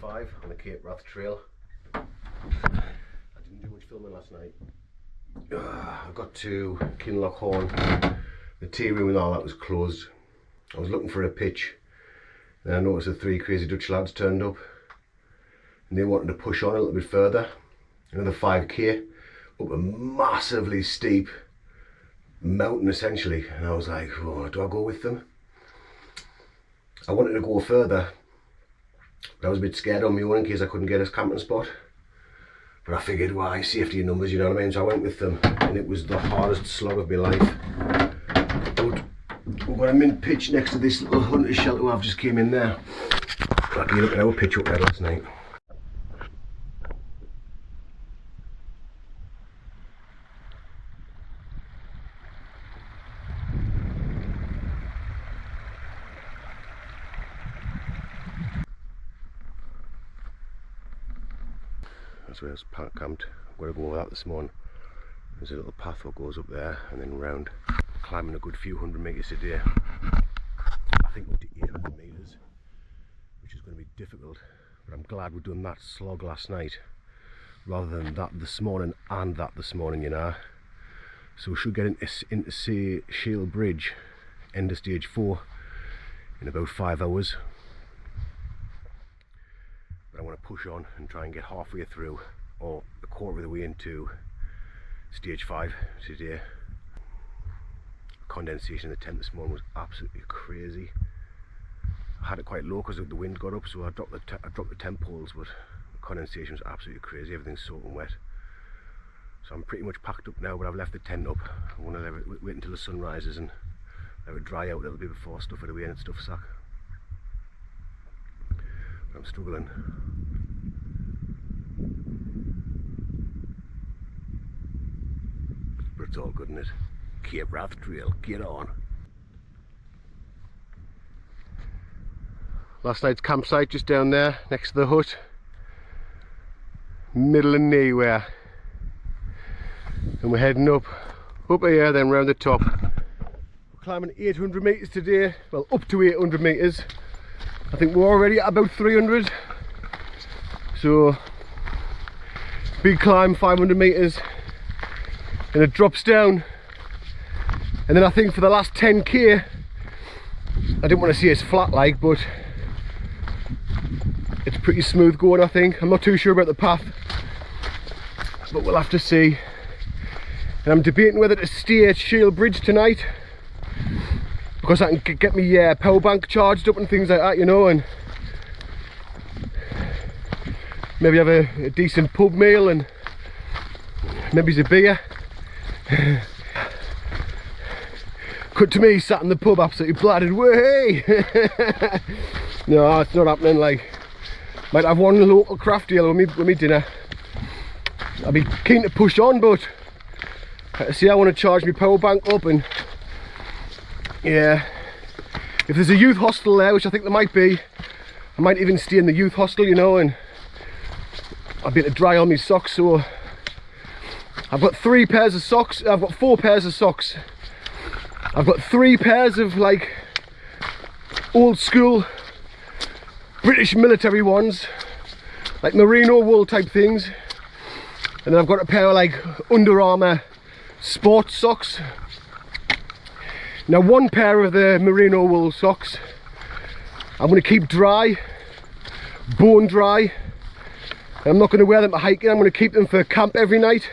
5 on the Cape Wrath Trail. I didn't do much filming last night. I got to Kinloch Horn. The tea room and all that was closed. I was looking for a pitch. Then I noticed the 3 crazy Dutch lads turned up. And they wanted to push on a little bit further. Another 5k up a massively steep mountain essentially. And I was like, oh, do I go with them? I wanted to go further, but I was a bit scared on my own in case I couldn't get a camping spot. But I figured, why, safety in numbers, you know what I mean? So I went with them, and it was the hardest slog of my life. But we've got a mint pitch next to this little hunter's shelter where I've just came in there. Lucky look at our pitch up there last night. That's where I was camped. I'm going to go over that this morning. There's a little path that goes up there and then round, climbing a good few hundred metres a day. I think up to 800 metres, which is going to be difficult. But I'm glad we're doing that slog last night rather than that this morning and that this morning, you know. So we should get into say Shale Bridge, end of stage 4, in about 5 hours. But I want to push on and try and get halfway through, or a quarter of the way into stage 5 today. Condensation in the tent this morning was absolutely crazy. I had it quite low because the wind got up, so I dropped the tent poles, but the condensation was absolutely crazy. Everything's soaking wet. So I'm pretty much packed up now, but I've left the tent up. I'm going to wait until the sun rises and let it dry out a little bit before I stuff it away in its stuff sack. I'm struggling. But it's all good, isn't it? Cape Wrath Trail, get on. Last night's campsite just down there next to the hut. Middle of nowhere. And we're heading up here, then round the top. We're climbing 800 metres today, well up to 800 metres. I think we're already at about 300, so big climb, 500 metres, and it drops down, and then I think for the last 10k, I didn't want to say it's flat like, but it's pretty smooth going. I think I'm not too sure about the path, but we'll have to see. And I'm debating whether to stay at Shale Bridge tonight, because I can get my power bank charged up and things like that, you know, and maybe have a decent pub meal and maybe a beer. Cut to me sat in the pub absolutely bladdered, way. No, it's not happening. Like, might have one local craft ale with me dinner. I'd be keen to push on, but see, I want to charge my power bank up, and yeah, if there's a youth hostel there, which I think there might be, I might even stay in the youth hostel, you know, and I'll be able to dry on my socks. So I've got 3 pairs of socks. I've got 4 pairs of socks. I've got 3 pairs of like old school British military ones, like merino wool type things, and then I've got a pair of like Under Armour sports socks. Now, 1 pair of the merino wool socks I'm going to keep dry, bone dry. I'm not going to wear them for hiking. I'm going to keep them for camp every night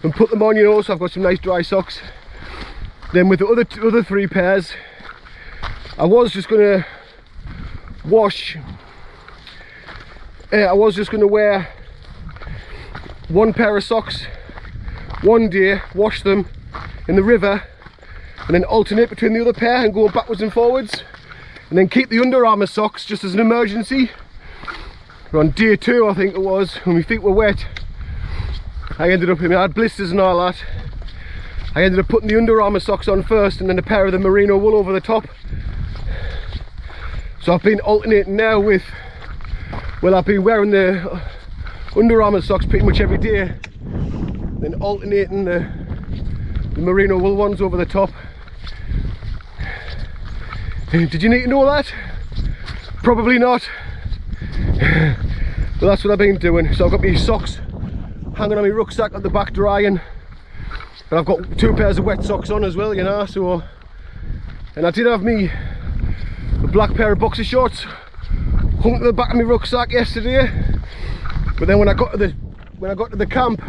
and put them on, you know, so I've got some nice dry socks. Then with the other 3 pairs, I was just going to wash. I was just going to wear 1 pair of socks one day, wash them in the river, and then alternate between the other pair and go backwards and forwards, and then keep the Under Armour socks just as an emergency. On day 2, I think it was, when my feet were wet, I ended up, I had blisters and all that. I ended up putting the Under Armour socks on first and then a pair of the merino wool over the top. So I've been alternating now with, well, I've been wearing the Under Armour socks pretty much every day, then alternating the merino wool ones over the top. Did you need to know that? Probably not. But that's what I've been doing. So I've got my socks hanging on my rucksack at the back drying. And I've got 2 pairs of wet socks on as well, you know, so... And I did have me a black pair of boxer shorts hung to the back of my rucksack yesterday. But then when I got to the camp,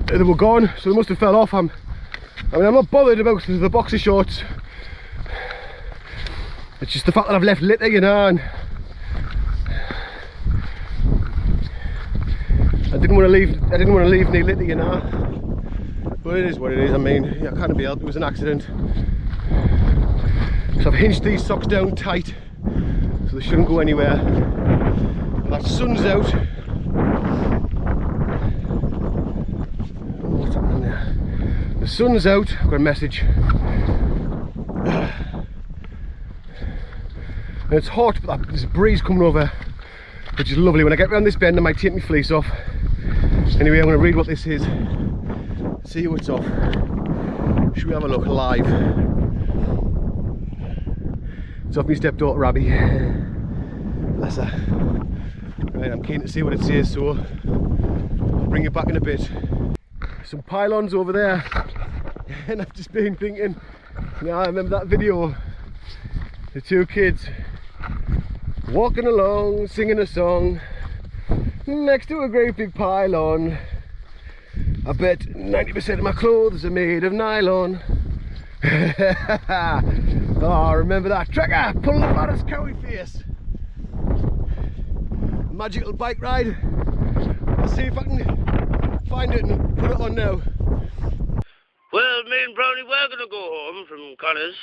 they were gone, so they must have fell off. I mean, I'm not bothered about the boxer shorts. It's just the fact that I've left litter, you know, and I didn't want to leave any litter, you know. But it is what it is. I mean, yeah, I can't be helped. It was an accident. So I've hinged these socks down tight, so they shouldn't go anywhere. And that sun's out. Oh, what's happening there? The sun's out. I've got a message. And it's hot, but there's a breeze coming over, which is lovely. When I get around this bend, I might take my fleece off. Anyway, I'm going to read what this is. See what's off. Should we have a look live? It's off my stepdaughter Abby. Bless her. Right, I'm keen to see what it says, so I'll bring you back in a bit. Some pylons over there, and I've just been thinking, yeah, I remember that video. The 2 kids walking along, singing a song next to a great big pylon. I bet 90% of my clothes are made of nylon. Oh, remember that? Trekker, pull the baddest cowie face. Magical bike ride. I'll see if I can find it and put it on now. Well, me and Brownie were going to go home from Connors,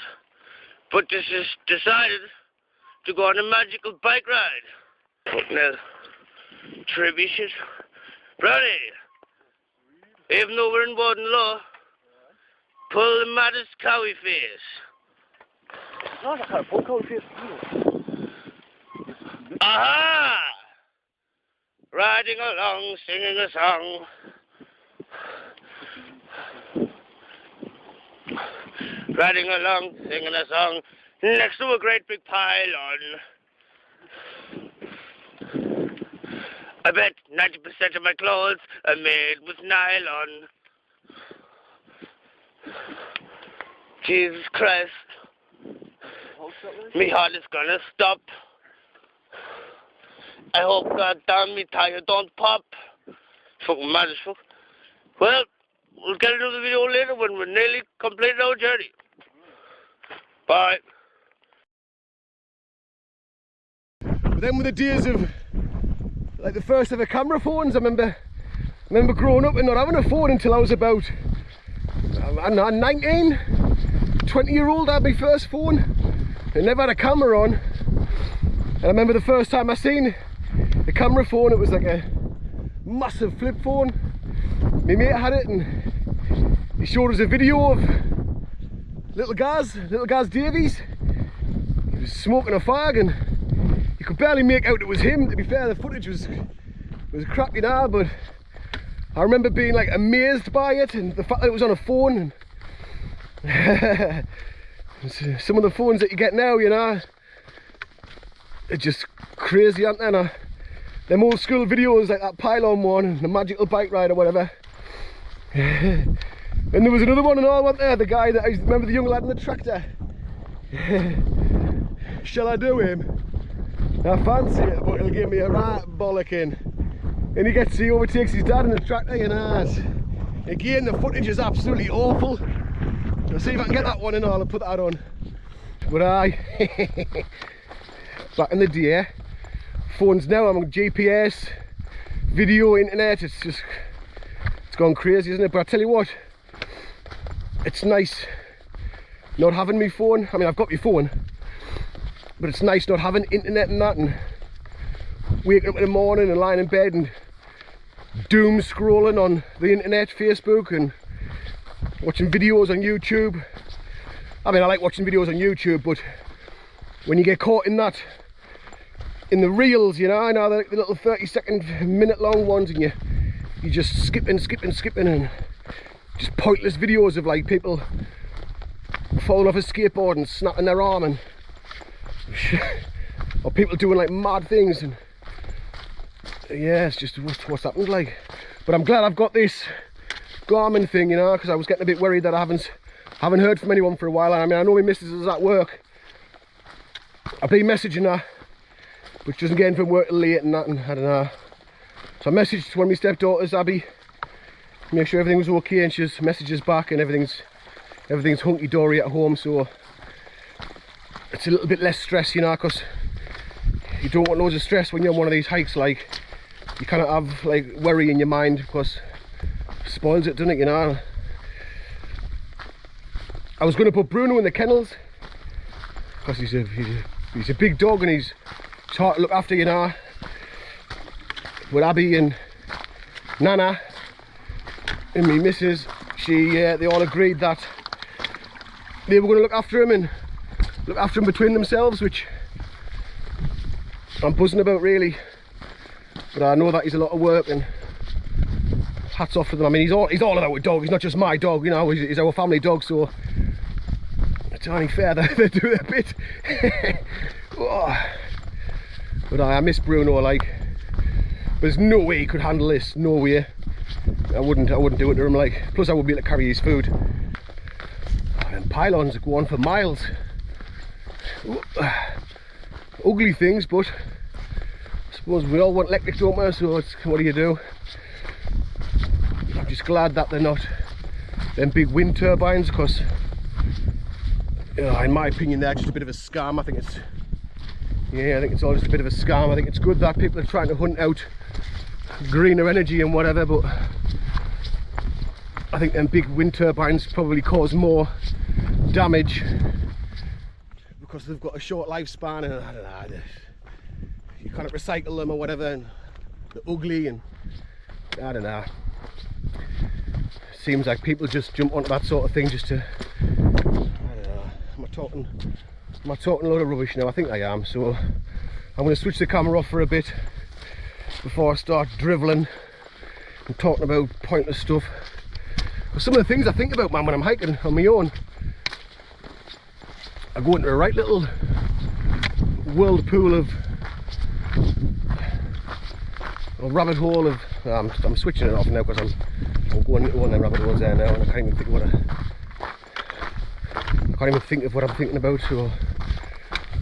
but this is decided to go on a magical bike ride. Putting a trivia shit. Brownie, even though we're in Warden Law, pull the maddest cowie face. No, I can't pull cowie face. Aha! Riding along, singing a song. Riding along, singing a song next to a great big pylon. I bet 90% of my clothes are made with nylon. Jesus Christ. Me heart is gonna stop. I hope goddamn me tire don't pop. Fucking mad as fuck. Well, we'll get another video later when we're nearly completed our journey. Bye. But then with the days of like the first ever camera phones, I remember growing up and not having a phone until I was about, I don't know, 19, 20-year-old. I had my first phone. I never had a camera on. And I remember the first time I seen a camera phone, it was like a massive flip phone. My mate had it and he showed us a video of little Gaz Davies. He was smoking a fag and you could barely make out it was him. To be fair, the footage was crap, you know, but I remember being like amazed by it and the fact that it was on a phone. And some of the phones that you get now, you know, they're just crazy, aren't they? And them old school videos like that pylon one and the magical bike ride or whatever. And there was another one and all, wasn't there? The guy that I remember, the young lad in the tractor. Shall I do him? I fancy it, but he'll give me a right bollocking. And he overtakes his dad in the tractor, you know. Again, the footage is absolutely awful. I'll see if I can get that one and all and put that on. But back in the day, phones now, I'm on GPS, video, internet, it's gone crazy, isn't it? But I tell you what, it's nice not having my phone. I mean, I've got my phone, but it's nice not having internet and that, and waking up in the morning and lying in bed and doom scrolling on the internet, Facebook, and watching videos on YouTube. I mean, I like watching videos on YouTube, but when you get caught in that, in the reels, you know the little 30-second, minute-long ones, and you just skipping, and just pointless videos of like people falling off a skateboard and snapping their arm and or people doing like mad things, and yeah, it's just what's happened like. But I'm glad I've got this Garmin thing, you know, because I was getting a bit worried that I haven't heard from anyone for a while. I mean, I know my missus is at work. I've been messaging her, but she doesn't get in from work till late and nothing. I don't know. So I messaged one of my stepdaughters, Abby, to make sure everything was okay, and she just messages back, and everything's hunky-dory at home. So it's a little bit less stress, you know, because you don't want loads of stress when you're on one of these hikes. Like, you kind of have like worry in your mind, because it spoils it, doesn't it, you know. I was going to put Bruno in the kennels because he's a big dog, and he's hard to look after, you know. With Abby and Nana and me missus, they all agreed that they were going to look after him, and look after him between themselves, which I'm buzzing about, really. But I know that he's a lot of work, and hats off to them. I mean, he's all of our dog. He's not just my dog, you know. He's our family dog, so it's only fair that they do their bit. Oh. But I miss Bruno, like. There's no way he could handle this. No way. I wouldn't do it to him, like. Plus, I wouldn't be able to carry his food. And pylons go on for miles. Ugly things, but I suppose we all want electric, don't we? So it's, what do you do? I'm just glad that they're not them big wind turbines, because, you know, in my opinion, they're just a bit of a scam. I think it's all just a bit of a scam. I think it's good that people are trying to hunt out greener energy and whatever, but I think them big wind turbines probably cause more damage because they've got a short lifespan, and I don't know, you can't recycle them or whatever, and they're ugly, and I don't know. Seems like people just jump onto that sort of thing just to, I don't know. Am I talking a lot of rubbish now? I think I am. So I'm going to switch the camera off for a bit before I start drivelling and talking about pointless stuff. But some of the things I think about, man, when I'm hiking on my own, I go into a right little whirlpool of, a rabbit hole of, I'm switching it off now because I'm going into one of them rabbit holes there now, and I can't even think of what I'm thinking about. So,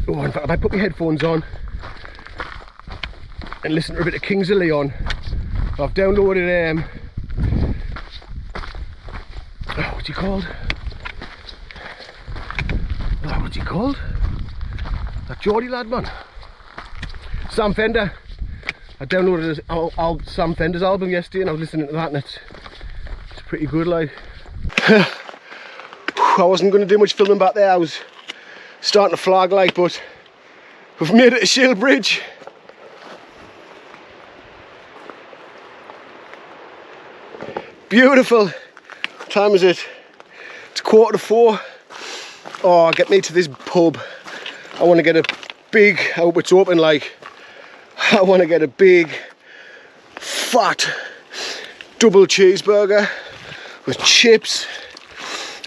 oh, in fact, I might put my headphones on and listen to a bit of Kings of Leon. I've downloaded what's he called? What's he called? That Geordie lad, man. Sam Fender. I downloaded Sam Fender's album yesterday, and I was listening to that, and it's pretty good, like. I wasn't going to do much filming back there. I was starting to flag, like, but we've made it to Shield Bridge. Beautiful. What time is it? It's 4:15. Oh, get me to this pub. I want to get a big, I hope it's open, like, I want to get a big, fat, double cheeseburger with chips.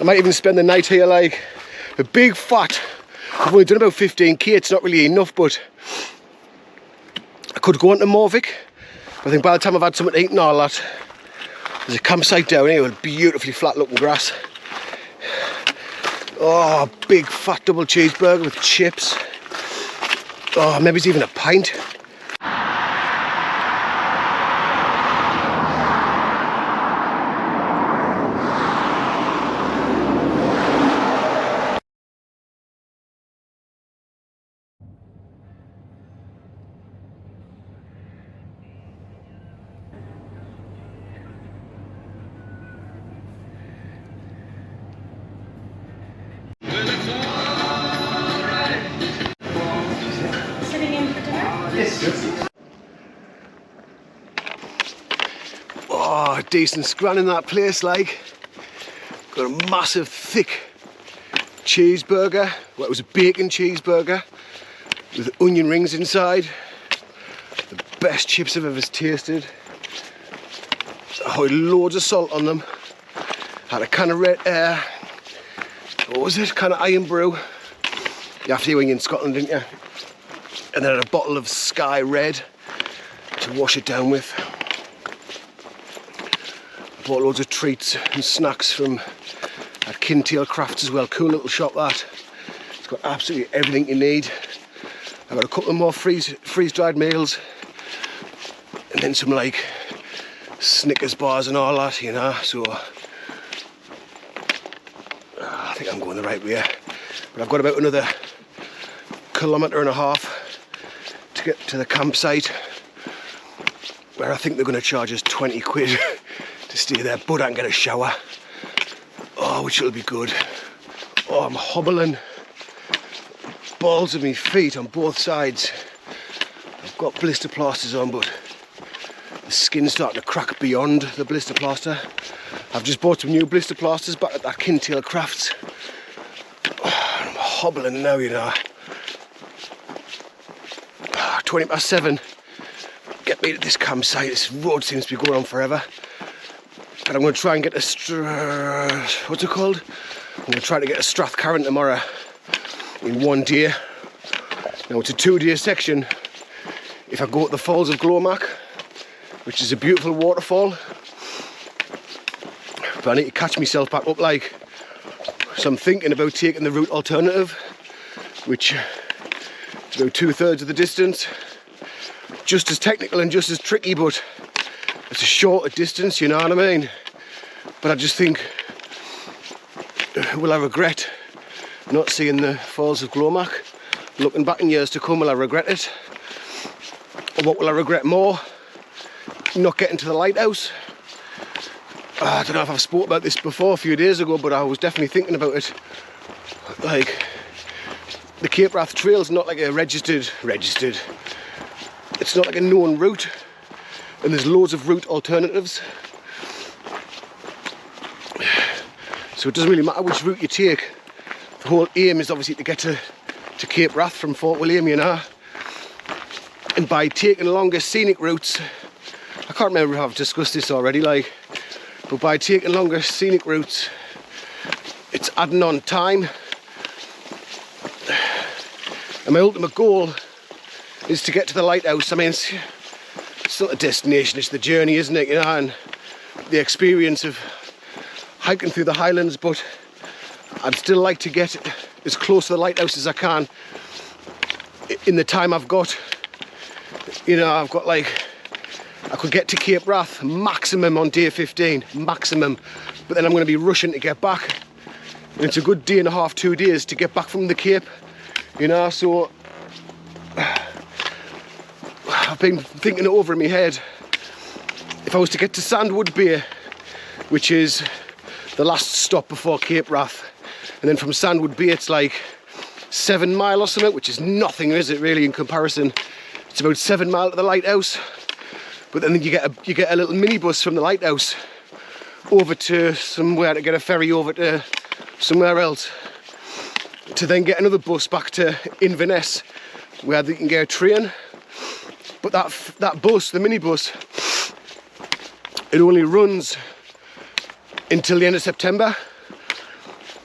I might even spend the night here, like, a big fat. I've only done about 15k, it's not really enough, but I could go on to Morvick. I think by the time I've had something to eat and all that, there's a campsite down here with beautifully flat looking grass. Oh, big fat double cheeseburger with chips. Oh, maybe it's even a pint. Oh, decent scran in that place, like. Got a massive, thick cheeseburger. Well, it was a bacon cheeseburger with onion rings inside. The best chips I've ever tasted. Oh, loads of salt on them. Had a can of red air. What was it? Can of Iron Brew. You have to when you're in Scotland, didn't you? And then a bottle of Sky Red to wash it down with. I bought loads of treats and snacks from at Kintail Crafts as well. Cool little shop that. It's got absolutely everything you need. I've got a couple of more freeze-dried meals. And then some like Snickers bars and all that, you know. So I think I'm going the right way. But I've got about another 1.5 kilometres to get to the campsite, where I think they're going to charge us 20 quid to stay there, but I can get a shower. Oh, which will be good. Oh, I'm hobbling. Balls of me feet on both sides. I've got blister plasters on, but the skin's starting to crack beyond the blister plaster. I've just bought some new blister plasters back at that Kintail Crafts. Oh, I'm hobbling now, you know. 7:20. Get me to this campsite. This road seems to be going on forever. But I'm going to try and get what's it called? I'm going to try to get a Strathcarron tomorrow in one day. Now it's a 2-day section. If I go to the Falls of Glomach, which is a beautiful waterfall, but I need to catch myself back up, like. So I'm thinking about taking the route alternative, which is about 2/3 of the distance. Just as technical and just as tricky, but it's a shorter distance, you know what I mean? But I just think, will I regret not seeing the Falls of Glomach? Looking back in years to come, will I regret it? Or what will I regret more? Not getting to the lighthouse. I don't know if I've spoke about this before a few days ago, but I was definitely thinking about it. Like, the Cape Wrath Trail's not like a registered. It's not like a known route, and there's loads of route alternatives. So it doesn't really matter which route you take. The whole aim is obviously to get to Cape Wrath from Fort William, you know. And by taking longer scenic routes, I can't remember if I've discussed this already, like, but by taking longer scenic routes, it's adding on time. And my ultimate goal is to get to the lighthouse. I mean, it's not a destination, it's the journey, isn't it? You know, and the experience of hiking through the Highlands, but I'd still like to get as close to the lighthouse as I can in the time I've got. You know, I've got like, I could get to Cape Wrath maximum on day 15, maximum, but then I'm going to be rushing to get back. And it's a good 1.5 days, 2 days to get back from the Cape, you know, so I've been thinking it over in my head. If I was to get to Sandwood Bay, which is the last stop before Cape Wrath, and then from Sandwood Bay it's like 7 miles or something, which is nothing, is it really, in comparison? It's about 7 miles to the lighthouse, but then you get a little minibus from the lighthouse over to somewhere to get a ferry over to somewhere else, to then get another bus back to Inverness where you can get a train. But that bus, the minibus, it only runs until the end of September.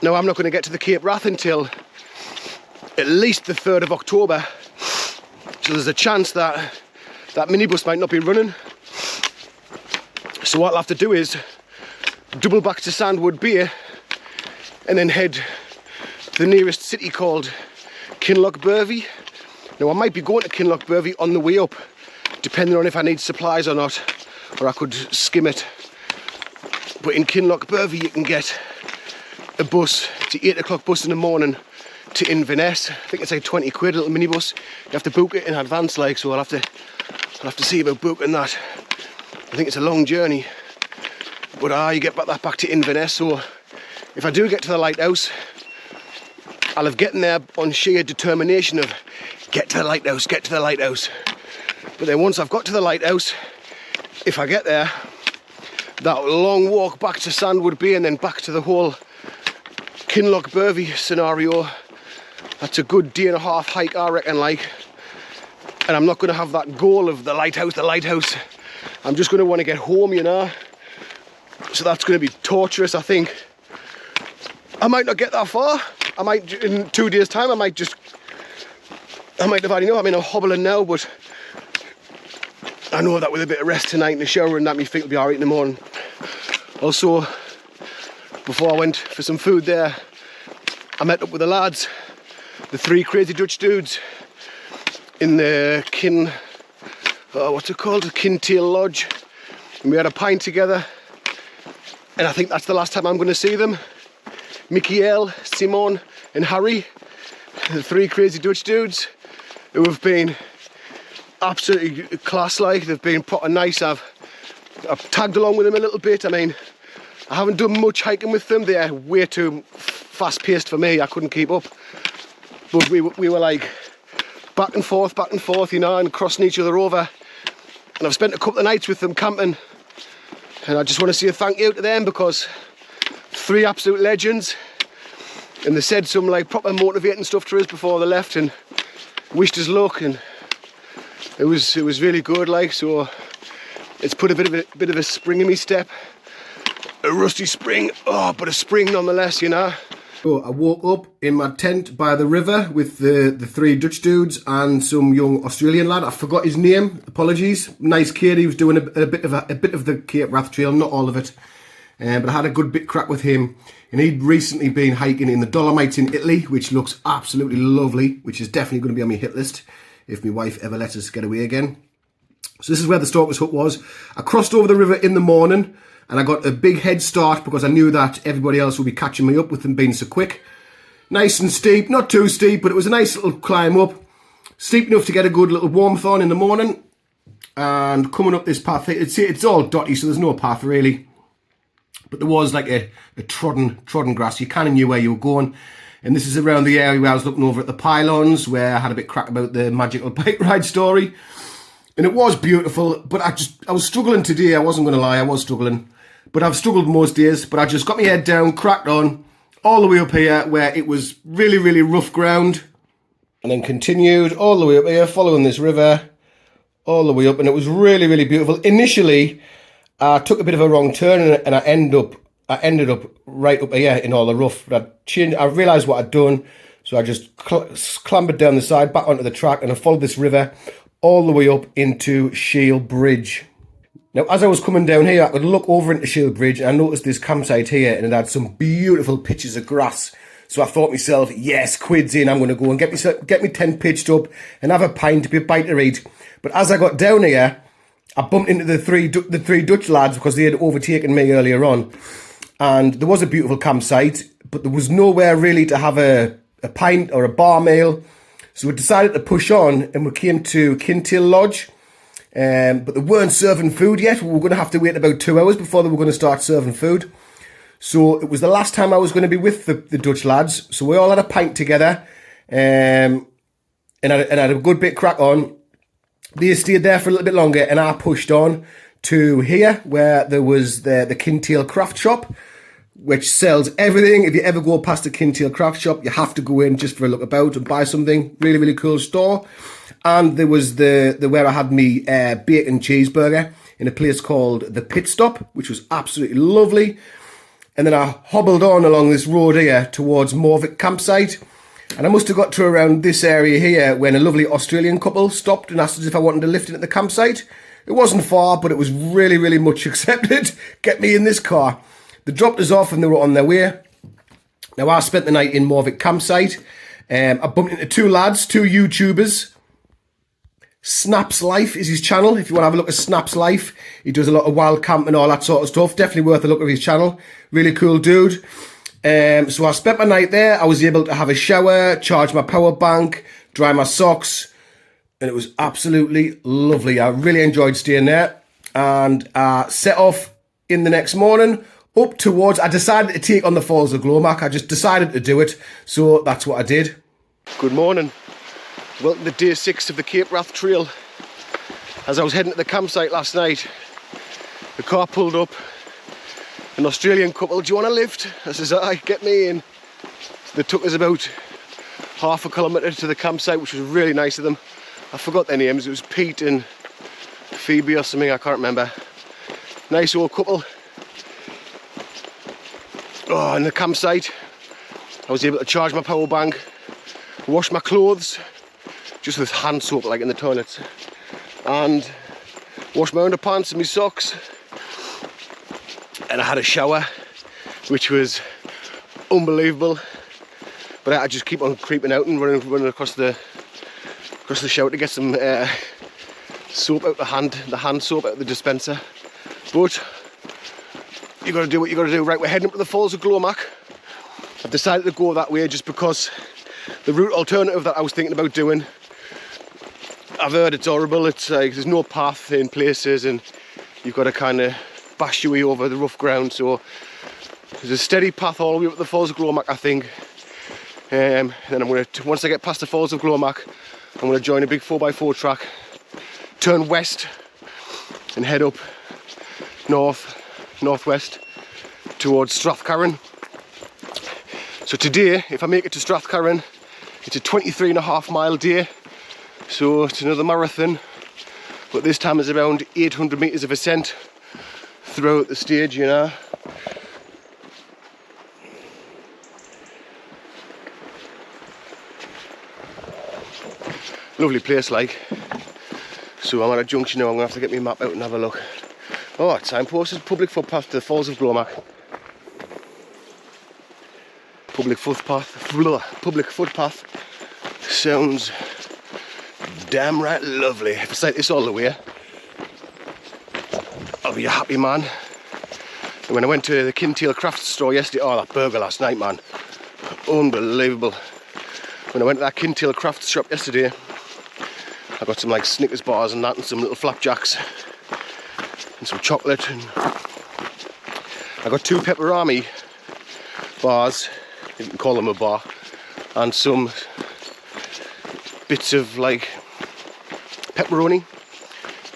Now I'm not going to get to the Cape Wrath until at least the 3rd of October. So there's a chance that that minibus might not be running. So what I'll have to do is double back to Sandwood Bay and then head to the nearest city called Kinlochbervie. Now I might be going to Kinlochbervie on the way up, depending on if I need supplies or not, or I could skim it. But in Kinlochbervie you can get a bus, it's the 8 o'clock bus in the morning to Inverness. I think it's like 20 quid, a little minibus. You have to book it in advance, like, so I'll have to see about booking that. I think it's a long journey, but you get back to Inverness. So if I do get to the lighthouse, I'll have gotten there on sheer determination of get to the lighthouse, get to the lighthouse. But then once I've got to the lighthouse, if I get there, that long walk back to Sandwood Bay and then back to the whole Kinlochbervie scenario, that's a good 1.5 day hike, I reckon, like. And I'm not going to have that goal of the lighthouse. I'm just going to want to get home, you know. So that's going to be torturous, I think. I might not get that far. I might, in 2 days' time, I might just I might have had enough. I mean, I'm hobbling now, but I know that with a bit of rest tonight and a shower and that, my feet will be alright in the morning. Also, before I went for some food there, I met up with the lads, the 3 crazy Dutch dudes, in the what's it called? The Kintail Lodge. And we had a pint together. And I think that's the last time I'm going to see them. Michiel, Simon and Harry, the 3 crazy Dutch dudes, who have been absolutely class-like. They've been proper nice. I've tagged along with them a little bit. I mean, I haven't done much hiking with them. They're way too fast-paced for me. I couldn't keep up. But we were like back and forth, you know, and crossing each other over. And I've spent a couple of nights with them camping. And I just want to say a thank you to them, because 3 absolute legends. And they said some like proper motivating stuff to us before they left and wished us luck, and it was really good, like. So it's put a bit of a spring in me step. A rusty spring, but a spring nonetheless, you know. So I woke up in my tent by the river with the 3 Dutch dudes and some young Australian lad. I forgot his name. Apologies. Nice kid. He was doing a bit of the Cape Wrath Trail, not all of it, but I had a good bit crack with him. And he'd recently been hiking in the Dolomites in Italy, which looks absolutely lovely, which is definitely going to be on my hit list if my wife ever lets us get away again. So this is where the Stalker's Hut was. I crossed over the river in the morning, and I got a big head start because I knew that everybody else would be catching me up with them being so quick. Nice and steep, not too steep, but it was a nice little climb up. Steep enough to get a good little warmth on in the morning. And coming up this path, it's all dotty, so there's no path really. But there was like a trodden grass. You kind of knew where you were going. And this is around the area where I was looking over at the pylons, where I had a bit crack about the magical bike ride story. And it was beautiful, but I was struggling today. I wasn't going to lie, I was struggling. But I've struggled most days. But I just got my head down, cracked on, all the way up here where it was really, really rough ground. And then continued all the way up here, following this river, all the way up. And it was really, really beautiful. Initially, I took a bit of a wrong turn and I ended up right up here in all the rough. But I realised what I'd done. So I just clambered down the side, back onto the track, and I followed this river all the way up into Shield Bridge. Now, as I was coming down here, I could look over into Shield Bridge and I noticed this campsite here, and it had some beautiful pitches of grass. So I thought to myself, yes, quid's in, I'm going to go and get me tent pitched up and have a pint, a bite to eat. But as I got down here, I bumped into the three Dutch lads because they had overtaken me earlier on. And there was a beautiful campsite, but there was nowhere really to have a pint or a bar meal. So we decided to push on, and we came to Kintail Lodge. But they weren't serving food yet. We were going to have to wait about 2 hours before they were going to start serving food. So it was the last time I was going to be with the Dutch lads. So we all had a pint together, and I had a good bit crack on. They stayed there for a little bit longer, and I pushed on to here where there was the Kintail Craft Shop, which sells everything. If you ever go past the Kintail Craft Shop, you have to go in just for a look about and buy something. Really, really cool store. And there was the where I had me bacon cheeseburger in a place called the Pit Stop, which was absolutely lovely. And then I hobbled on along this road here towards Morvik campsite. And I must have got to around this area here when a lovely Australian couple stopped and asked us if I wanted to lift in at the campsite. It wasn't far, but it was really, really much accepted. Get me in this car. They dropped us off and they were on their way. Now, I spent the night in Morvik campsite. I bumped into 2 lads, 2 YouTubers. Snap's Life is his channel. If you want to have a look at Snap's Life, he does a lot of wild camp and all that sort of stuff. Definitely worth a look at his channel. Really cool dude. So I spent my night there. I was able to have a shower, charge my power bank, dry my socks, and it was absolutely lovely. I really enjoyed staying there, and I set off in the next morning up towards, I decided to take on the Falls of Glomac. I just decided to do it, so that's what I did. Good morning. Welcome to day 6 of the Cape Wrath Trail. As I was heading to the campsite last night, the car pulled up. An Australian couple, do you want a lift? I says, aye, get me in. So they took us about half a kilometre to the campsite, which was really nice of them. I forgot their names, it was Pete and Phoebe or something, I can't remember. Nice old couple. Oh, in the campsite, I was able to charge my power bank, wash my clothes, just with hand soap like in the toilets, and washed my underpants and my socks, and I had a shower which was unbelievable, but I just keep on creeping out and running across the shower to get some soap out the hand soap out of the dispenser. But you got to do what you got to do. Right, we're heading up to the Falls of Glomach. I've decided to go that way just because the route alternative that I was thinking about doing, I've heard it's horrible. It's like there's no path in places and you've got to kind of bash your way over the rough ground. So there's a steady path all the way up to the Falls of Glomach, I think. Then I'm going to, once I get past the Falls of Glomach, I'm going to join a big 4x4 track, turn west and head up northwest towards Strathcarron. So today, if I make it to Strathcarron, it's a 23.5 mile day, so it's another marathon, but this time it's around 800 metres of ascent throughout the stage, you know. Lovely place, like. So I'm at a junction now. I'm going to have to get my map out and have a look. Oh, it's signposted, public footpath to the Falls of Glomach. Public footpath sounds damn right lovely. If it's like this all the way, I'll be a happy man. And when I went to the Kintail craft store yesterday, oh, that burger last night, man, unbelievable. When I went to that Kintail craft shop yesterday, I got some like Snickers bars and that, and some little flapjacks and some chocolate, and I got 2 pepperami bars, you can call them a bar, and some bits of like pepperoni,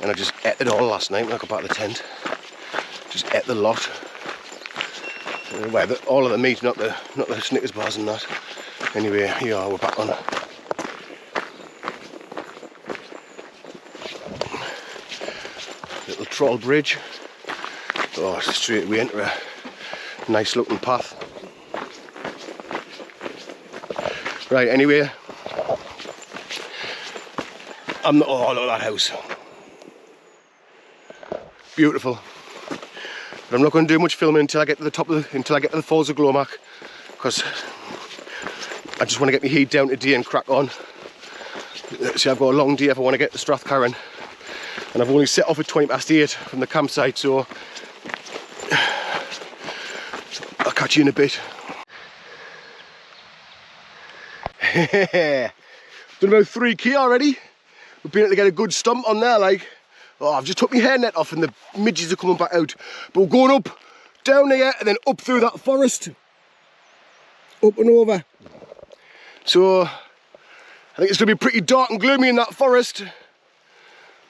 and I just ate it all last night when I got back to the tent. Just ate the lot. Well, all of the meat, not the Snickers bars and that. Anyway, here we're back on. Little troll bridge. Oh, straight we enter a nice looking path. Right, anyway, oh, look at that house. Beautiful. But I'm not going to do much filming until I get to the Falls of Glomach, because I just want to get my heat down today and crack on. See, I've got a long day if I want to get to Strathcarron, and I've only set off at 8:20 from the campsite, so I'll catch you in a bit. Done about 3k already. We've been able to get a good stump on there, like. Oh, I've just took my hairnet off and the midges are coming back out. But we're going up, down here, and then up through that forest. Up and over. So, I think it's going to be pretty dark and gloomy in that forest.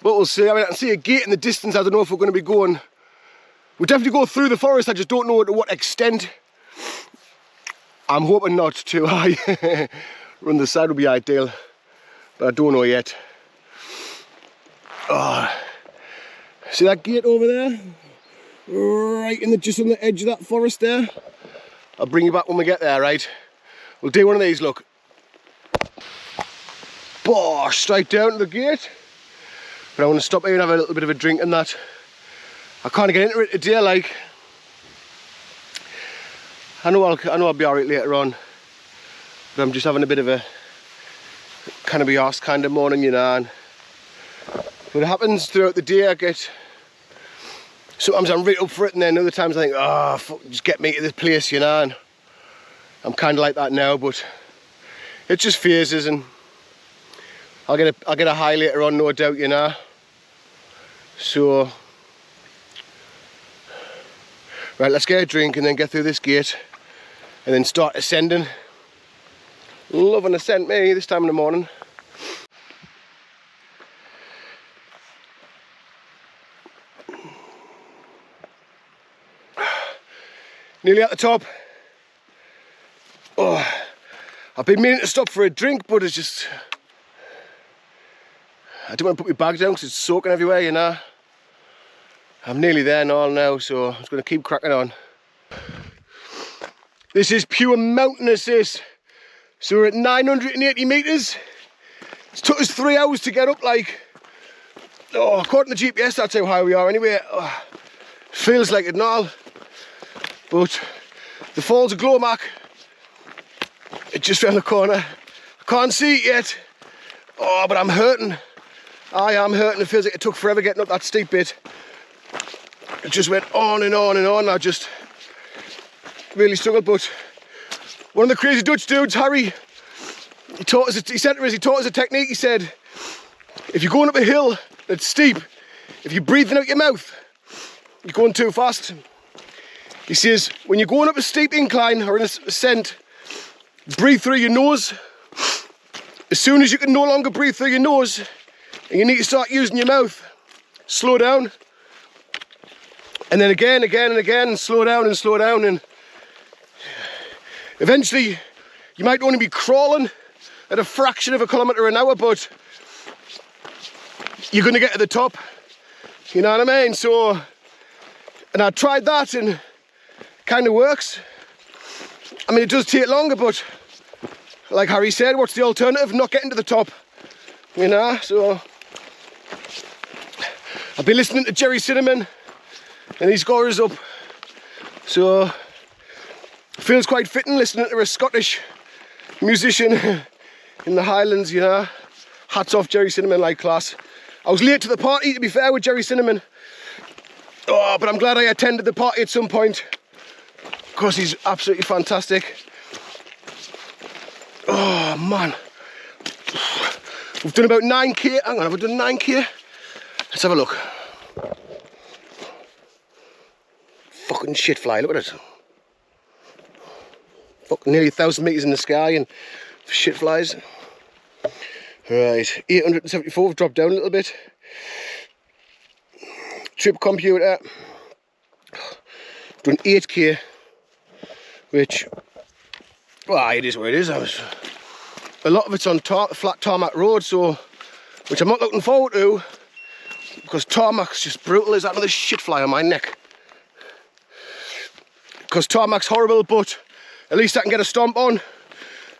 But we'll see. I mean, I can see a gate in the distance. I don't know if we're going to be going. We'll definitely go through the forest. I just don't know to what extent. I'm hoping not too high. Run the side would be ideal. But I don't know yet. Oh. See that gate over there? Right in just on the edge of that forest there. I'll bring you back when we get there, right? We'll do one of these, look. Bosh, straight down to the gate. But I want to stop here and have a little bit of a drink and that. I can't get into it today, like. I know I'll be alright later on. But I'm just having a bit of a kind of be arse kind of morning, you know. And what happens throughout the day, I get, sometimes I'm right up for it, and then other times I think, oh, fuck, just get me to this place, you know. And I'm kind of like that now, but it's just phases, and I'll get a high later on, no doubt, you know. So, right, let's get a drink and then get through this gate, and then start ascending. Love an ascent, me, this time in the morning. Nearly at the top. Oh, I've been meaning to stop for a drink, but it's just, I don't want to put my bag down because it's soaking everywhere, you know. I'm nearly there and all now, so I'm just going to keep cracking on. This is pure mountainous, this. So we're at 980 metres, It took us 3 hours to get up, like, oh, according to the GPS, that's how high we are anyway. Oh, feels like it and all. But the falls of Glowmac, it's just round the corner. I can't see it yet. Oh, but I'm hurting. I am hurting. It feels like it took forever getting up that steep bit. It just went on and on and on. I just really struggled. But one of the crazy Dutch dudes, Harry, he taught us a technique. He said, if you're going up a hill that's steep, if you're breathing out your mouth, you're going too fast. He says, when you're going up a steep incline or an ascent, breathe through your nose. As soon as you can no longer breathe through your nose and you need to start using your mouth, slow down. And then again, and slow down, and eventually you might only be crawling at a fraction of a kilometre an hour, but you're going to get to the top. You know what I mean? So, and I tried that and it kind of works. I mean, it does take longer, but like Harry said, what's the alternative? Not getting to the top, you know? So I've been listening to Jerry Cinnamon and he's got us up. So it feels quite fitting listening to a Scottish musician in the Highlands, you know? Hats off Jerry Cinnamon, like, class. I was late to the party, to be fair, with Jerry Cinnamon. Oh, but I'm glad I attended the party at some point because he's absolutely fantastic. Oh man, we've done about 9k. Hang on, have we done 9k? Let's have a look. Fucking shit fly, look at it. Fucking nearly 1,000 metres in the sky and shit flies. Right, 874, we've dropped down a little bit. Trip computer, done 8k, which, well, it is what it is. A lot of it's on flat tarmac road, so, which I'm not looking forward to, because tarmac's just brutal. Is that another shit fly on my neck? Because tarmac's horrible, but at least I can get a stomp on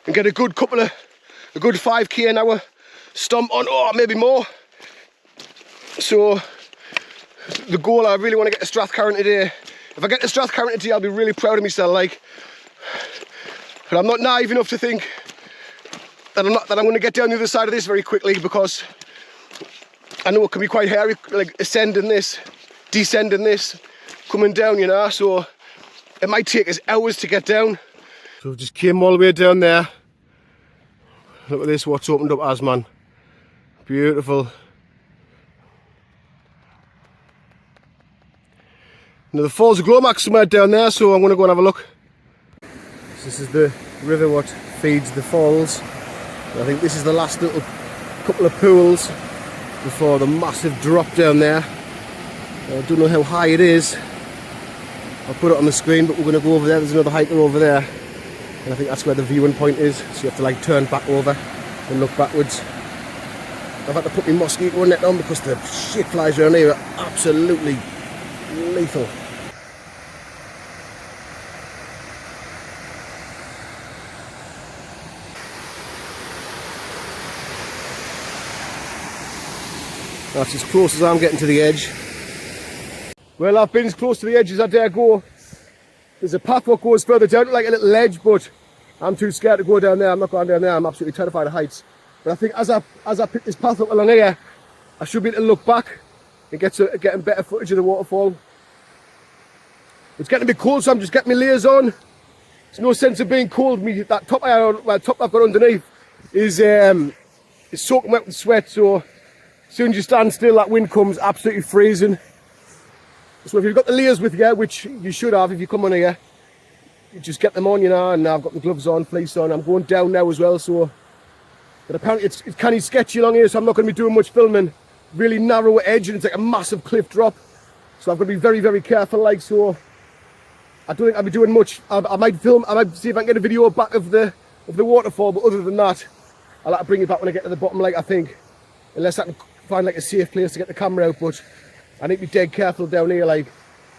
and get a good 5k an hour stomp on, or maybe more. So the goal, I really want to get to Strathcarron today. If I get to Strathcarron today, I'll be really proud of myself, like. But I'm not naive enough to think that I'm going to get down the other side of this very quickly, because I know it can be quite hairy, like ascending this, descending this, coming down, you know. So it might take us hours to get down. So we just came all the way down there. Look at this, what's opened up as, man. Beautiful. Now the Falls of Glowmac somewhere down there, so I'm going to go and have a look. This is the river what feeds the falls. I think this is the last little couple of pools before the massive drop down there. I don't know how high it is. I'll put it on the screen, but we're going to go over there. There's another hiker over there, and I think that's where the viewing point is. So you have to like turn back over and look backwards. I've had to put my mosquito net on because the shit flies around here are absolutely lethal. That's as close as I'm getting to the edge. Well, I've been as close to the edge as I dare go. There's a path that goes further down, like a little ledge, but I'm too scared to go down there. I'm not going down there. I'm absolutely terrified of heights. But I think as I pick this path up along here, I should be able to look back and getting better footage of the waterfall. It's getting a bit cold, so I'm just getting my layers on. There's no sense of being cold. That top I've got underneath is soaking wet with sweat. So as soon as you stand still, that wind comes absolutely freezing. So if you've got the layers with you, which you should have if you come on here, you just get them on, you know. And I've got the gloves on, fleece on. I'm going down now as well, so. But apparently it's kind of sketchy along here, so I'm not going to be doing much filming. Really narrow edge, and it's like a massive cliff drop. So I've got to be very, very careful, like, so. I don't think I'll be doing much. I might see if I can get a video back of the waterfall, but other than that, I'll have to bring it back when I get to the bottom, like, I think. Unless I can find like a safe place to get the camera out, but I need to be dead careful down here, like.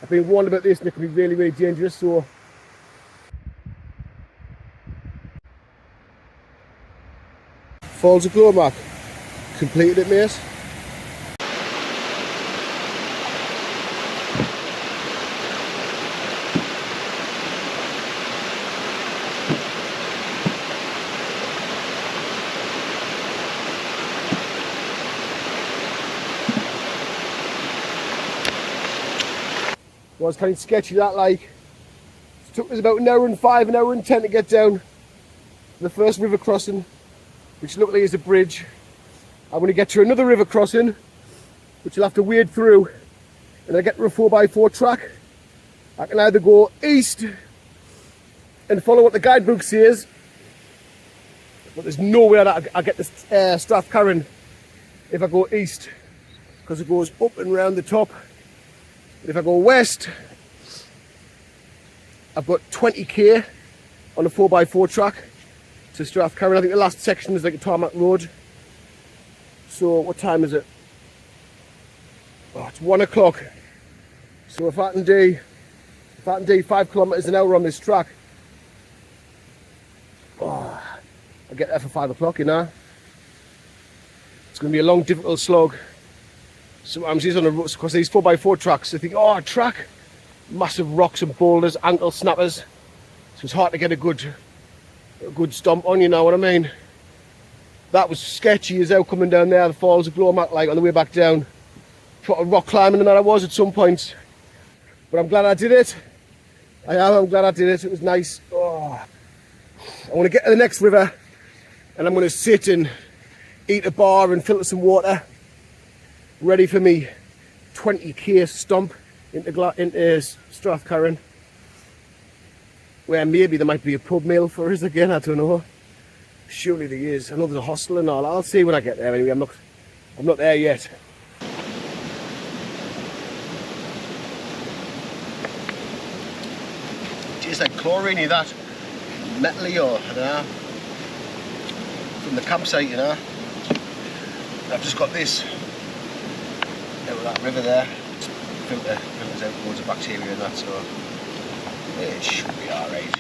I've been warned about this and it can be really, really dangerous, so. Falls of Glowmac. completed it, mate. It was kind of sketchy that, like. It took us about an hour and 5, an hour and 10 to get down to the first river crossing, which luckily is a bridge. And when you get to another river crossing, which you'll have to wade through, and I get to a 4x4 track, I can either go east and follow what the guidebook says, but there's no way that I get to Strathcarron if I go east, because it goes up and round the top. But if I go west, I've got 20k on a 4x4 track to Strathcarron. I think the last section is like a tarmac road. So what time is it? Oh, it's 1 o'clock. So if I can do 5 kilometers an hour on this track, oh, I'll get there for 5 o'clock, you know. It's going to be a long, difficult slog. Sometimes these on the roads, because these 4x4 tracks, I think, oh, a track, massive rocks and boulders, ankle snappers. So it's hard to get a good stomp on, you know what I mean. That was sketchy as hell coming down there, the falls of Glomac, like on the way back down. Proper rock climbing and that I was at some points. But I'm glad I did it. I'm glad I did it. It was nice. Oh. I want to get to the next river and I'm going to sit and eat a bar and filter some water. Ready for me 20k stomp into Strathcarron, where maybe there might be a pub meal for us again, I don't know. Surely there is. I know there's a hostel and all. I'll see when I get there anyway. I'm not there yet. It tastes like chlorine, that metally, or I don't know, from the campsite, you know. I've just got this out of that river there. Filters out loads of bacteria and that, so it should be alright.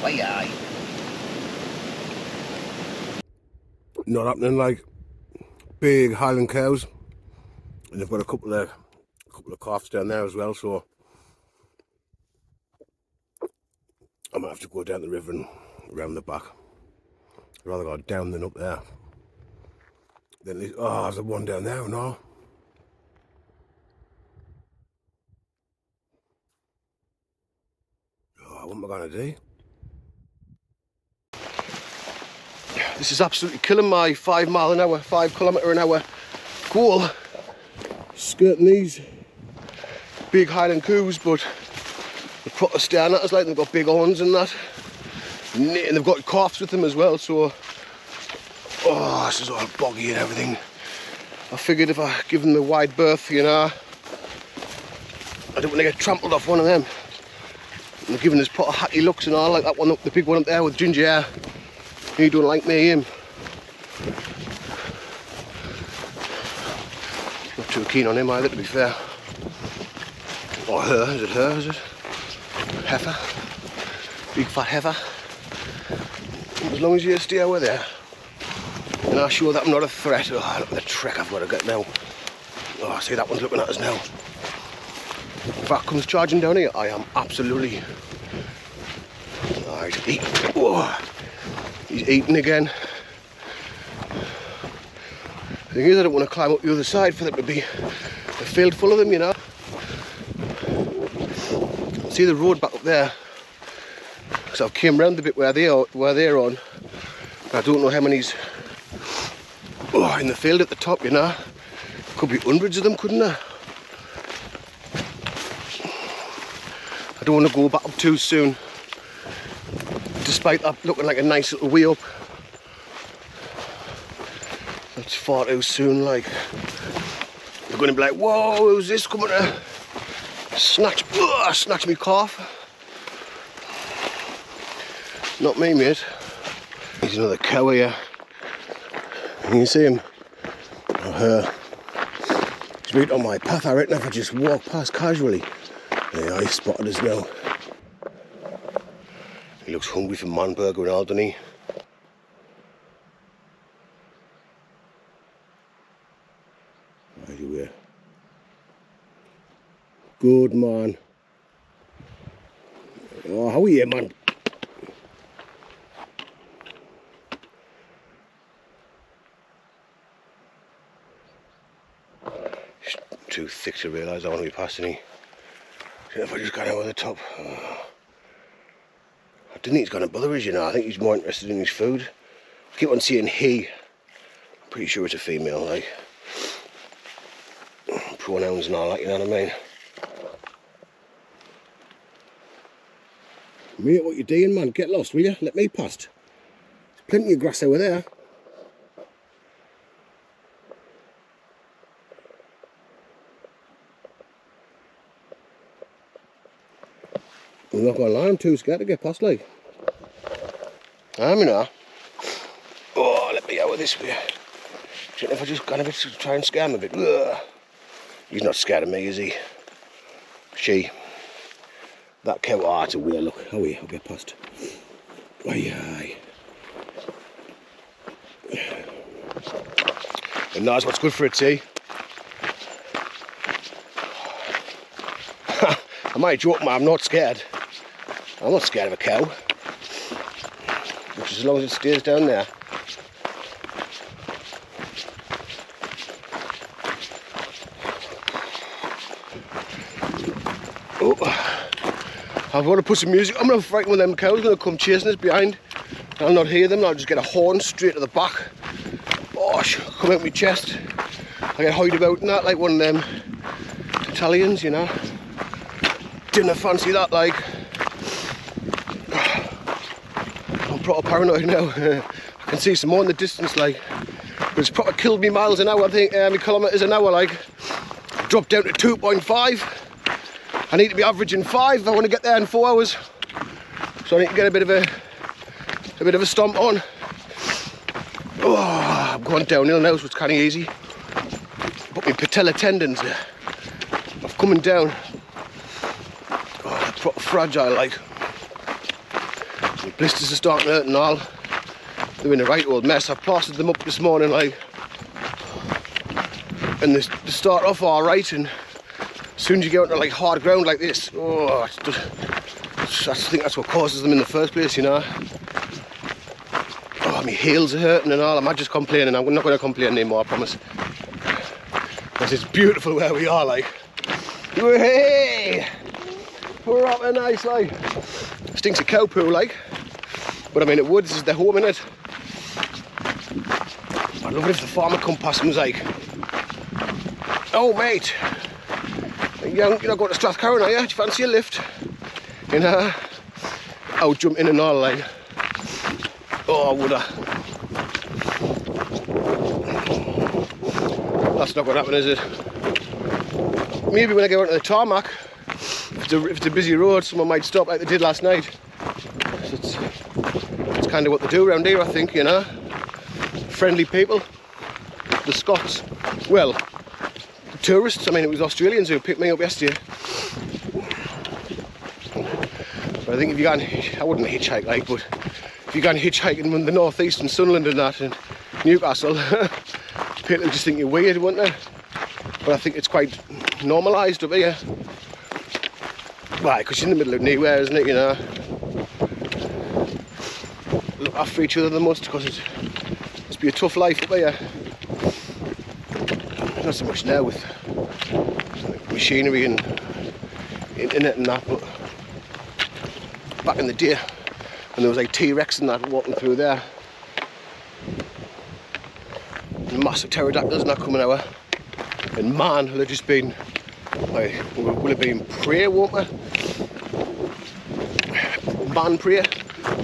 Aye. Not happening, like big Highland cows, and they've got a couple of calves down there as well, so I might have to go down the river and around the back. I'd rather go down than up there. Then oh, there's a one down there, no. Oh, what am I gonna do? This is absolutely killing my 5 mile an hour, 5 kilometre an hour goal. Skirting these big Highland coos, but the proper staring at us like they've got big horns and that. And they've got calves with them as well, so oh, this is all boggy and everything. I figured if I give them a wide berth, you know, I don't want to get trampled off one of them. And they're giving us proper hacky looks and all, like that one up, the big one up there with ginger hair. He don't like me, him. Not too keen on him either, to be fair. Or her, is it her, is it? Heifer. Big fat heifer. As long as you stay over there. And I'm sure that I'm not a threat. Oh, look at the trek I've got to get now. Oh, see, that one's looking at us now. If that comes charging down here, I am absolutely... Oh, he's eating. Whoa. He's eating again. The thing is, I don't want to climb up the other side for there to be a field full of them, you know. See the road back up there? So I've came round the bit where they're on. I don't know how many's in the field at the top, you know. Could be hundreds of them, couldn't there? I don't want to go back up too soon, despite that looking like a nice little way up. That's far too soon, like. They're going to be like, whoa, who's this coming to snatch me calf? Not me, mate. There's another cow here. You can see him. Or her. He's right on my path, I reckon, if I just walk past casually. Yeah, he spotted us now. He looks hungry for man burger and all, doesn't he? Right away. Good man. Oh, how are you, man? It's too thick to realise I want to be passing any. If I just got over the top. Oh. I didn't think he's going to bother us, you know. I think he's more interested in his food. I keep on seeing he. I'm pretty sure it's a female, like. Pronouns and all that, you know what I mean? Mate, what you doing, man? Get lost, will you? Let me past. There's plenty of grass over there. I'm not gonna lie, I'm too scared to get past, like. I'm you know. Oh, let me out of this way. Do you know if I just got a bit to try and scare him a bit? Ugh. He's not scared of me, is he? She. That cow, oh, it's a wheel, look. Oh yeah, I'll get past. Aye, aye. And that's what's good for a tea. I might joke, man, I'm not scared. I'm not scared of a cow. Which is as long as it stays down there. Oh, I've got to put some music. I'm going to frighten one of them cows going to come chasing us behind. I'll not hear them, I'll just get a horn straight to the back. Oh, come out my chest. I get hide about in that like one of them Italians, you know. Didn't fancy that, like. I'm proper paranoid now. I can see some more in the distance, like. But it's probably killed me miles an hour, I think, me kilometres an hour, like. Dropped down to 2.5. I need to be averaging 5 if I want to get there in 4 hours. So I need to get a bit of a stomp on. Oh, I'm going downhill now, so it's kind of easy. But my patella tendons are coming down. Oh, they're proper fragile, like. My blisters are starting to hurt and all. They're in a right old mess. I've plastered them up this morning, like. And they start off all right, and as soon as you get onto like hard ground like this, oh, I think that's what causes them in the first place, you know. Oh, my heels are hurting and all. I'm just complaining. I'm not going to complain anymore, I promise. Because it's beautiful where we are, like. Hey! We're up there nice, like. Stinks of cow poo, like. But I mean, it would. This is their home, innit? I'd love it if the farmer come past and was like, "Oh, mate. You're not going to Strathcarron, are you? Do you fancy a lift?" You know, I would jump in and all, like. Oh, would I? That's not going to happen, is it? Maybe when I get onto the tarmac, if it's a busy road, someone might stop like they did last night. So it's kind of what they do around here, I think, you know. Friendly people. The Scots. Well, tourists. I mean, it was Australians who picked me up yesterday. But I think if you go and, I wouldn't hitchhike, like, but if you go and hitchhiking in the northeast and Sunderland and that and Newcastle, people just think you're weird, wouldn't they? But I think it's quite normalised up here. Why? Because you're in the middle of nowhere, isn't it? You know, look after each other the most, because it must be a tough life up here. Not so much now with like, machinery and internet and that, but back in the day when there was like T-Rex and that walking through there, and massive pterodactyls not coming out, and man, will have just been like, will have been prey, won't they? Man prey,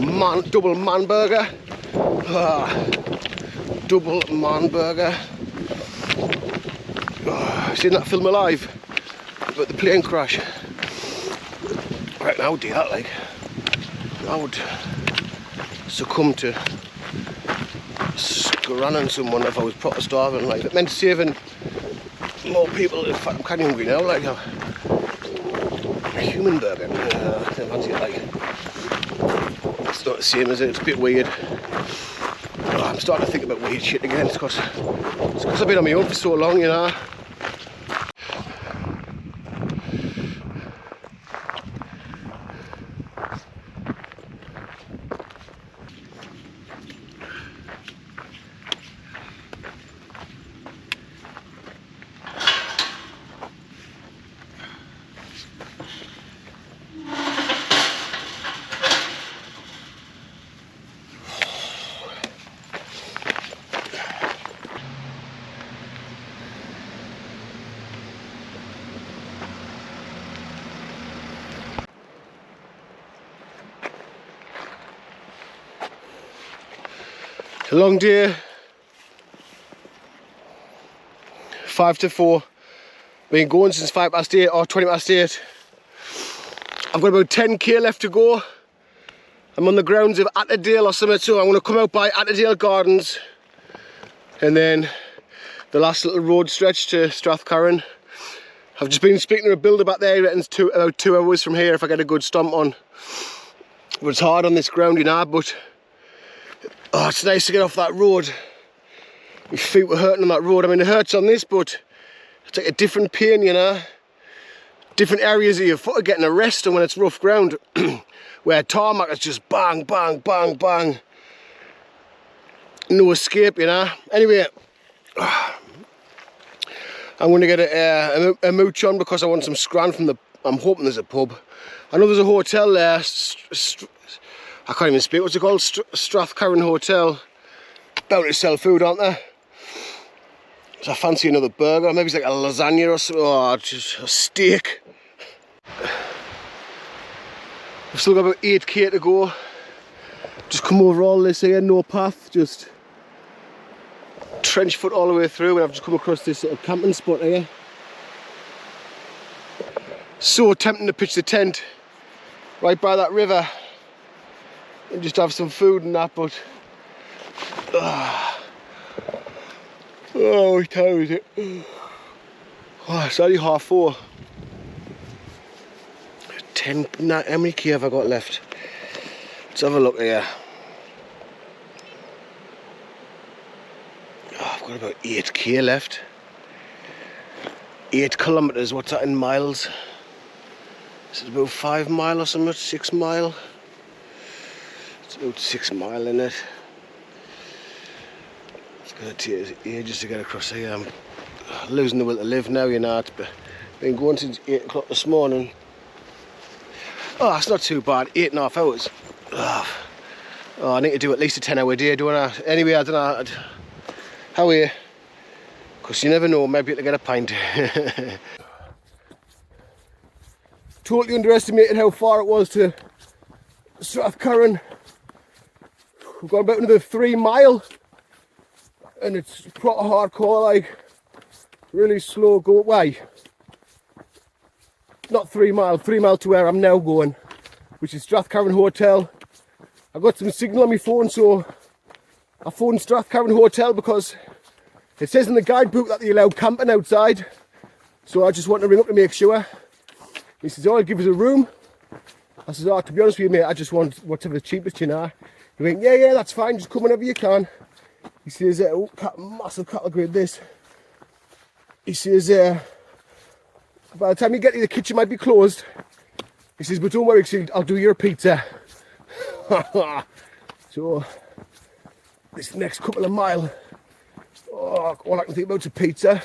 man, double man burger, double man burger. Oh, seen that film Alive about the plane crash? Right now, do that, like. I would succumb to scranning someone if I was proper starving, like. It meant saving more people. In fact, I'm kind of hungry now, like. A human burger. I don't fancy it, like. not the same, is it? It's a bit weird. Oh, I'm starting to think about weird shit again. It's because I've been on my own for so long, you know. A long day, 5 to 4, been going since 5 past 8 or 20 past 8. I've got about 10k left to go. I'm on the grounds of Atterdale or something, so I'm going to come out by Atterdale Gardens and then the last little road stretch to Strathcarron. I've just been speaking to a builder back there, he reckons about 2 hours from here if I get a good stomp on. But it's hard on this ground, you know, but oh, it's nice to get off that road. My feet were hurting on that road. I mean, it hurts on this, but it's like a different pain, you know. Different areas of your foot are getting a rest on when it's rough ground. Where tarmac is just bang, bang, bang, bang. No escape, you know. Anyway, I'm going to get a mooch on because I want some scran from the... I'm hoping there's a pub. I know there's a hotel there. I can't even speak. What's it called? Strathcarron Hotel. Bound to sell food, aren't they? So I fancy another burger. Maybe it's like a lasagna or something. Oh, just a steak. I've still got about 8k to go. Just come over all this here, no path, just trench foot all the way through, and I've just come across this little camping spot here. So tempting to pitch the tent right by that river and just have some food and that, but oh, what time is it? Oh, it's only 4:30. 10, how many k have I got left? Let's have a look here. Oh, I've got about 8k left. 8 kilometres, what's that in miles? Is it about 5 mile or something? 6 mile? It's about 6 mile in it. It's going to take ages to get across here. I'm losing the will to live now, you know. It's been going since 8 o'clock this morning. Oh, that's not too bad. 8.5 hours. Oh, I need to do at least a 10-hour day, don't I? Anyway, I don't know. How are you? Because you never know, maybe to get a pint. Totally underestimated how far it was to Strathcarron. We've got about another 3 mile. And it's proper hardcore, like, really slow go way. Not 3 mile, 3 mile to where I'm now going, which is Strathcarron Hotel. I got some signal on my phone, so I phoned Strathcarron Hotel because it says in the guidebook that they allow camping outside. So I just want to ring up to make sure. He says, oh, I'll give us a room. I says, oh, to be honest with you, mate, I just want whatever the cheapest, you know. He went, yeah, that's fine, just come whenever you can. He says, oh, massive cattle grid this. He says, by the time you get to the kitchen might be closed. He says, but don't worry, I'll do your pizza. So, this next couple of mile, oh, all I can think about is a pizza.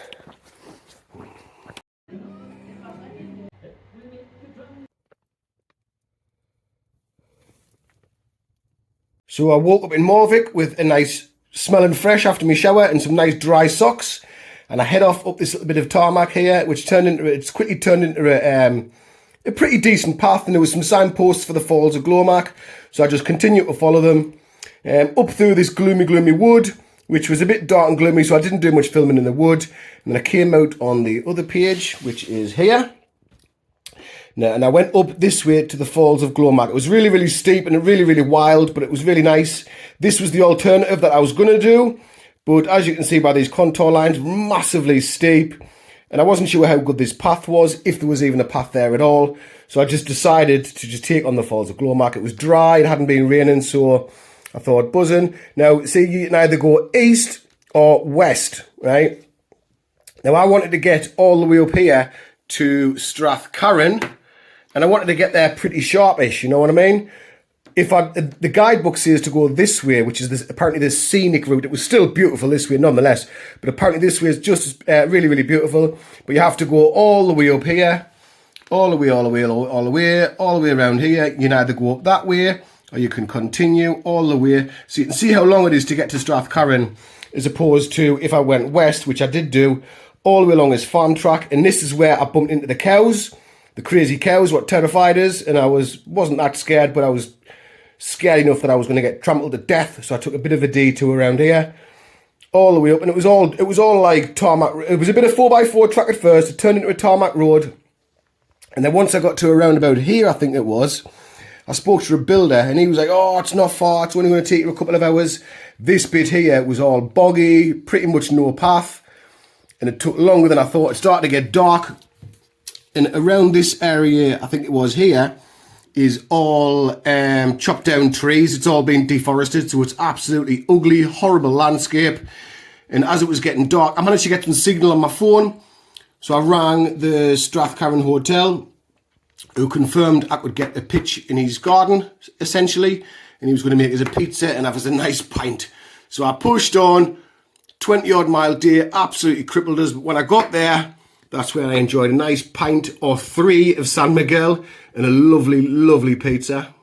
So I woke up in Morvick with a nice smelling fresh after my shower and some nice dry socks. And I head off up this little bit of tarmac here, which it's quickly turned into a pretty decent path. And there was some signposts for the Falls of Glomach. So I just continue to follow them up through this gloomy wood, which was a bit dark and gloomy. So I didn't do much filming in the wood. And then I came out on the other page, which is here. Now, and I went up this way to the Falls of Glomach. It was really, really steep and really wild, but it was really nice. This was the alternative that I was going to do. But as you can see by these contour lines, massively steep. and I wasn't sure how good this path was, if there was even a path there at all. So I just decided to just take on the Falls of Glowmark. It was dry, it hadn't been raining, so I thought buzzing. Now, see, you can either go east or west, right? Now, I wanted to get all the way up here to Strathcarron, and I wanted to get there pretty sharpish, you know what I mean? The guidebook says to go this way, which is apparently the scenic route. It was still beautiful this way nonetheless, but apparently this way is just really, really beautiful. But you have to go all the way up here, all the way around here. You can either go up that way, or you can continue all the way. So you can see how long it is to get to Strathcarron, as opposed to if I went west, which I did do, all the way along this farm track. And this is where I bumped into the cows, the crazy cows, what terrified us. And I wasn't that scared, but I was scared enough that I was going to get trampled to death. So I took a bit of a detour around here, all the way up, and it was all like tarmac. It was a bit of 4x4 track at first. It turned into a tarmac road, and then once I got to around about here, I think it was, I spoke to a builder, and he was like, "Oh, it's not far. It's only going to take you a couple of hours." This bit here was all boggy, pretty much no path, and it took longer than I thought. It started to get dark, and around this area, I think it was here, is all chopped down trees. It's all been deforested, so it's absolutely ugly, horrible landscape. And as it was getting dark, I managed to get some signal on my phone, so I rang the Strathcarron Hotel, who confirmed I could get a pitch in his garden, essentially, and he was going to make us a pizza and have us a nice pint. So I pushed on, 20-odd mile day, absolutely crippled us, but when I got there, that's where I enjoyed a nice pint or three of San Miguel and a lovely, lovely pizza.